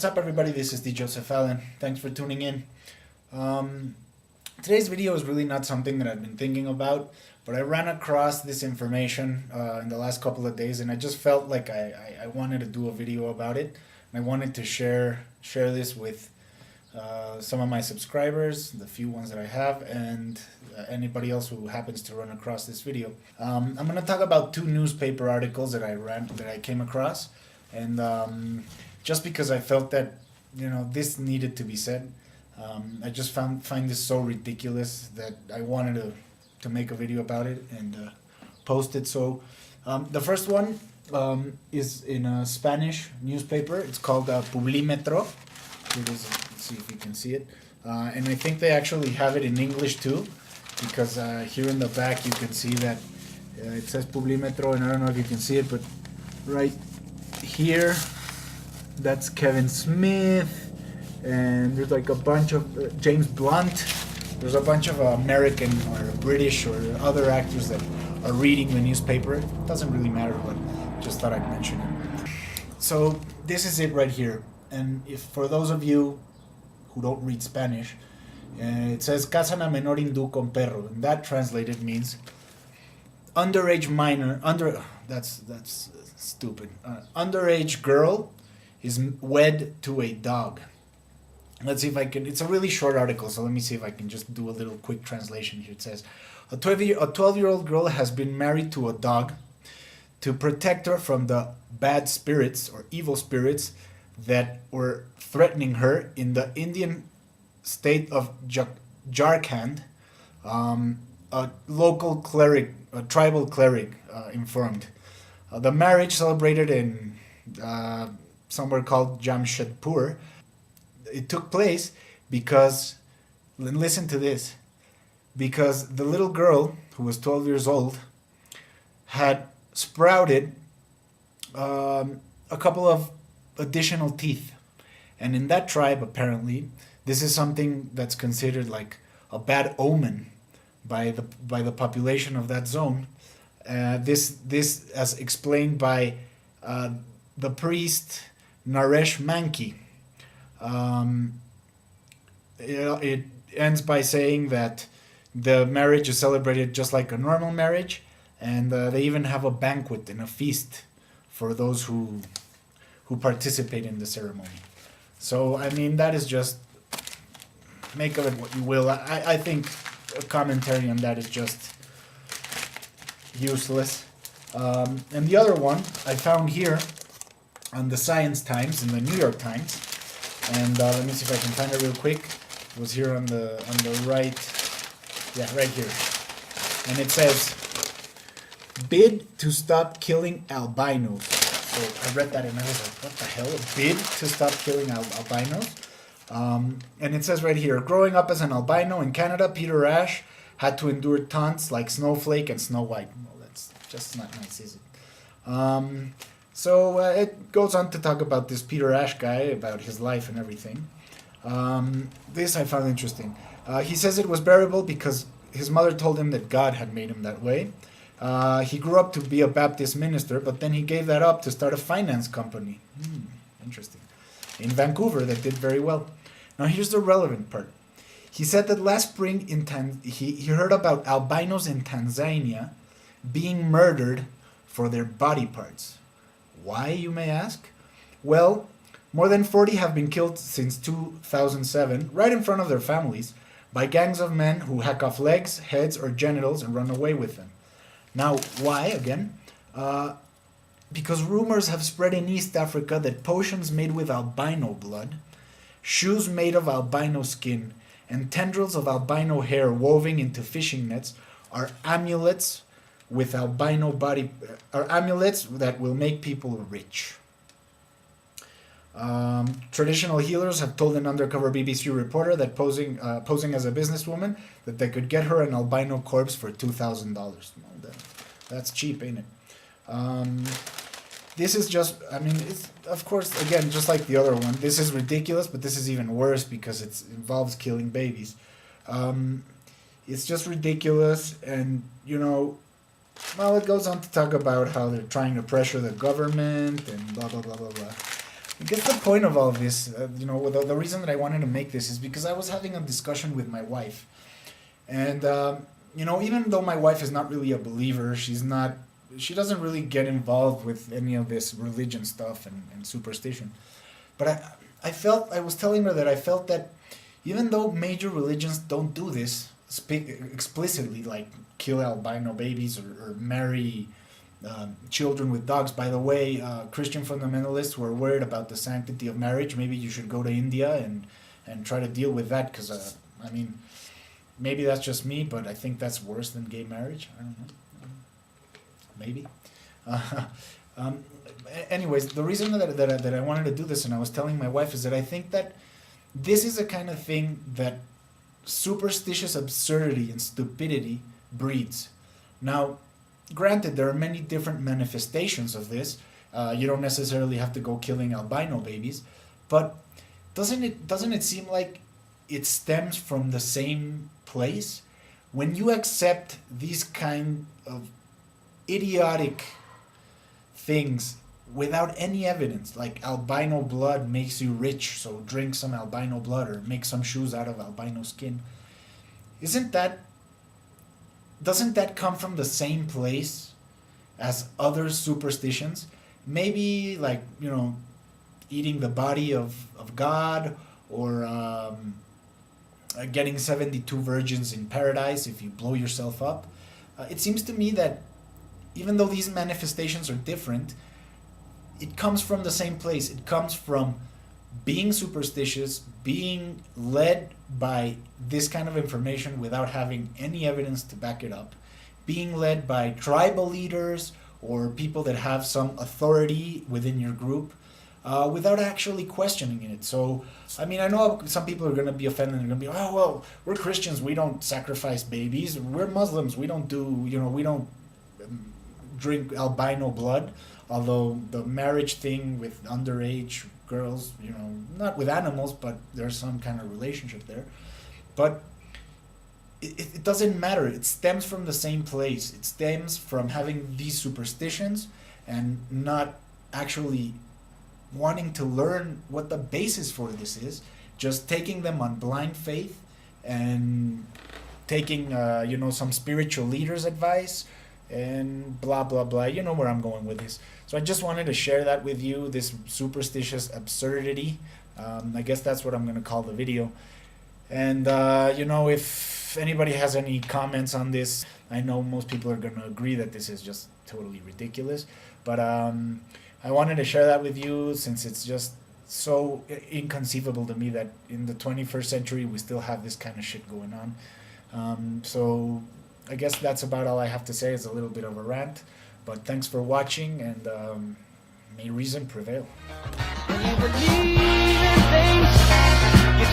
What's up, everybody? This is D. Joseph Allen. Thanks for tuning in. Today's video is really not something that I've been thinking about, but I ran across this information in the last couple of days, and I just felt like I wanted to do a video about it. And I wanted to share this with some of my subscribers, the few ones that I have, and anybody else who happens to run across this video. I'm going to talk about two newspaper articles that I came across, and just because I felt that this needed to be said. I just find this so ridiculous that I wanted to make a video about it and post it. So the first one is in a Spanish newspaper. It's called Poo Belly Metro. Here it is. Let's see if you can see it. And I think they actually have it in English too, because here in the back you can see that it says Poo Belly Metro, and I don't know if you can see it, but right here, that's Kevin Smith. And there's like a bunch of James Blunt. There's a bunch of American or British or other actors that are reading the newspaper. It doesn't really matter, but just thought I'd mention it. So this is it right here. And if for those of you who don't read Spanish, it says casan a menor hindú con perro, and that translated means underage minor. That's stupid. Underage girl is wed to a dog. Let's see if I can. It's a really short article, so let me see if I can just do a little quick translation here. It says, a 12-year-old girl has been married to a dog to protect her from the bad spirits or evil spirits that were threatening her in the Indian state of Jharkhand. A local cleric, a tribal cleric, informed. The marriage, celebrated in somewhere called Jamshedpur, it took place because, listen to this, because the little girl, who was 12 years old, had sprouted a couple of additional teeth. And in that tribe, apparently, this is something that's considered like a bad omen by the population of that zone. This as explained by the priest Naresh Mankey. It ends by saying that the marriage is celebrated just like a normal marriage, and they even have a banquet and a feast for those who participate in the ceremony. So, I mean, that is just, make of it what you will. I think a commentary on that is just useless. And the other one I found here on the Science Times, in the New York Times. And let me see if I can find it real quick. It was here on the right. Yeah, right here. And it says, bid to stop killing albinos. So I read that and I was like, what the hell? A bid to stop killing albinos? And it says right here, growing up as an albino in Canada, Peter Ash had to endure taunts like Snowflake and Snow White. Well, that's just not nice, is it? So it goes on to talk about this Peter Ash guy, about his life and everything. This I found interesting. He says it was bearable because his mother told him that God had made him that way. He grew up to be a Baptist minister, but then he gave that up to start a finance company. Interesting. In Vancouver, that did very well. Now here's the relevant part. He said that last spring he heard about albinos in Tanzania being murdered for their body parts. Why, you may ask? Well, more than 40 have been killed since 2007, right in front of their families, by gangs of men who hack off legs, heads, or genitals and run away with them. Now, why, again? Because rumors have spread in East Africa that potions made with albino blood, shoes made of albino skin, and tendrils of albino hair woven into fishing nets are amulets with albino body, or amulets that will make people rich. Traditional healers have told an undercover BBC reporter that posing as a businesswoman that they could get her an albino corpse for $2,000. That's cheap, ain't it? This is just, I mean, it's, of course, again, just like the other one, this is ridiculous, but this is even worse because it involves killing babies. It's just ridiculous, and, well, it goes on to talk about how they're trying to pressure the government and blah, blah, blah, blah, blah. I guess the point of all of this, the reason that I wanted to make this is because I was having a discussion with my wife. And, even though my wife is not really a believer, she doesn't really get involved with any of this religion stuff and superstition. But I was telling her that I felt that even though major religions don't do this explicitly, like kill albino babies or marry children with dogs. By the way, Christian fundamentalists were worried about the sanctity of marriage. Maybe you should go to India and try to deal with that, because, maybe that's just me, but I think that's worse than gay marriage. I don't know. Maybe. Anyways, the reason that I wanted to do this, and I was telling my wife, is that I think that this is the kind of thing that superstitious absurdity and stupidity breeds. Now, granted, there are many different manifestations of this. You don't necessarily have to go killing albino babies, but doesn't it seem like it stems from the same place? When you accept these kind of idiotic things without any evidence, like albino blood makes you rich, so drink some albino blood, or make some shoes out of albino skin, doesn't that come from the same place as other superstitions? Maybe like, eating the body of God, or getting 72 virgins in paradise if you blow yourself up. It seems to me that even though these manifestations are different, it comes from the same place. It comes from being superstitious, being led by this kind of information without having any evidence to back it up, being led by tribal leaders or people that have some authority within your group, without actually questioning it. So, I know some people are going to be offended. They're going to be, oh, well, we're Christians, we don't sacrifice babies. We're Muslims, we don't drink albino blood. Although the marriage thing with underage girls, not with animals, but there's some kind of relationship there. But it doesn't matter. It stems from the same place. It stems from having these superstitions and not actually wanting to learn what the basis for this is, just taking them on blind faith and taking, some spiritual leader's advice and blah, blah, blah. You know where I'm going with this. So I just wanted to share that with you, this superstitious absurdity. I guess that's what I'm going to call the video. And, if anybody has any comments on this, I know most people are going to agree that this is just totally ridiculous. But I wanted to share that with you, since it's just so inconceivable to me that in the 21st century we still have this kind of shit going on. So I guess that's about all I have to say. It's a little bit of a rant. But thanks for watching, and may reason prevail. When you believe in things